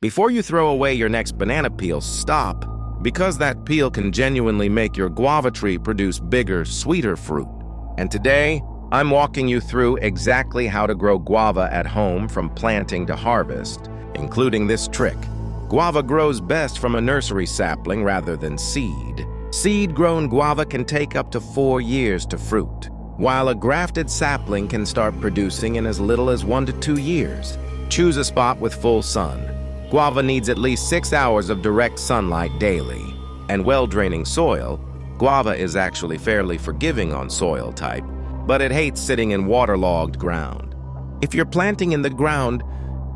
Before you throw away your next banana peel, stop, because that peel can genuinely make your guava tree produce bigger, sweeter fruit. And today, I'm walking you through exactly how to grow guava at home from planting to harvest, including this trick. Guava grows best from a nursery sapling rather than seed. Seed-grown guava can take up to 4 years to fruit, while a grafted sapling can start producing in as little as 1 to 2 years. Choose a spot with full sun. Guava needs at least 6 hours of direct sunlight daily, and well-draining soil. Guava is actually fairly forgiving on soil type, but it hates sitting in waterlogged ground. If you're planting in the ground,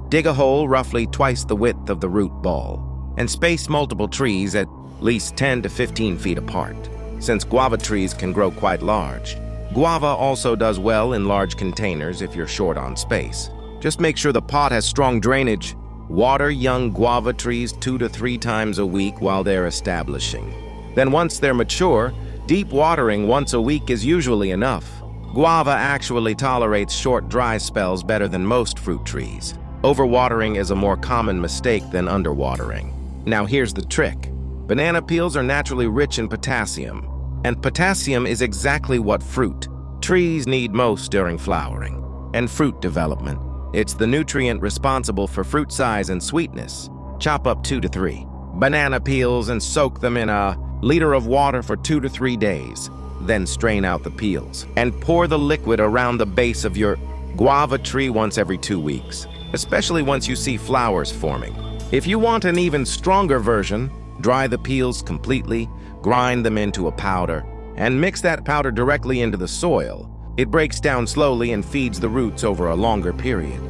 dig a hole roughly twice the width of the root ball, and space multiple trees at least 10 to 15 feet apart, since guava trees can grow quite large. Guava also does well in large containers if you're short on space. Just make sure the pot has strong drainage. Water young guava trees 2 to 3 times a week while they're establishing. Then once they're mature, deep watering once a week is usually enough. Guava actually tolerates short dry spells better than most fruit trees. Overwatering is a more common mistake than underwatering. Now here's the trick. Banana peels are naturally rich in potassium, and potassium is exactly what fruit trees need most during flowering and fruit development. It's the nutrient responsible for fruit size and sweetness. Chop up 2 to 3 banana peels and soak them in a liter of water for 2 to 3 days. Then strain out the peels and pour the liquid around the base of your guava tree once every 2 weeks, especially once you see flowers forming. If you want an even stronger version, dry the peels completely, grind them into a powder, and mix that powder directly into the soil. It breaks down slowly and feeds the roots over a longer period.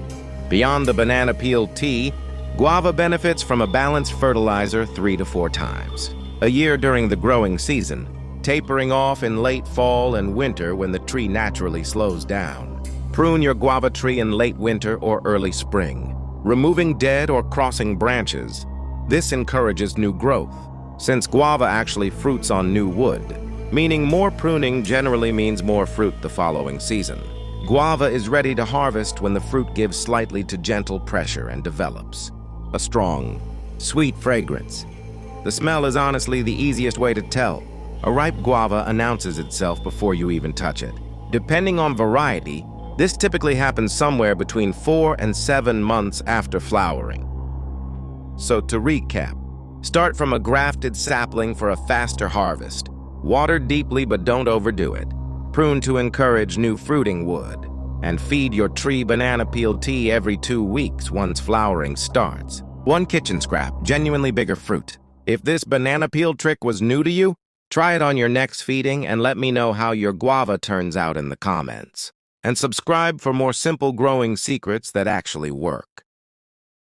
Beyond the banana peel tea, guava benefits from a balanced fertilizer 3 to 4 times a year during the growing season, tapering off in late fall and winter when the tree naturally slows down. Prune your guava tree in late winter or early spring, removing dead or crossing branches. This encourages new growth, since guava actually fruits on new wood, meaning more pruning generally means more fruit the following season. Guava is ready to harvest when the fruit gives slightly to gentle pressure and develops a strong, sweet fragrance. The smell is honestly the easiest way to tell. A ripe guava announces itself before you even touch it. Depending on variety, this typically happens somewhere between 4 and 7 months after flowering. So to recap, start from a grafted sapling for a faster harvest. Water deeply but don't overdo it. Prune to encourage new fruiting wood. And feed your tree banana peel tea every 2 weeks once flowering starts. 1 kitchen scrap, genuinely bigger fruit. If this banana peel trick was new to you, try it on your next feeding and let me know how your guava turns out in the comments. And subscribe for more simple growing secrets that actually work.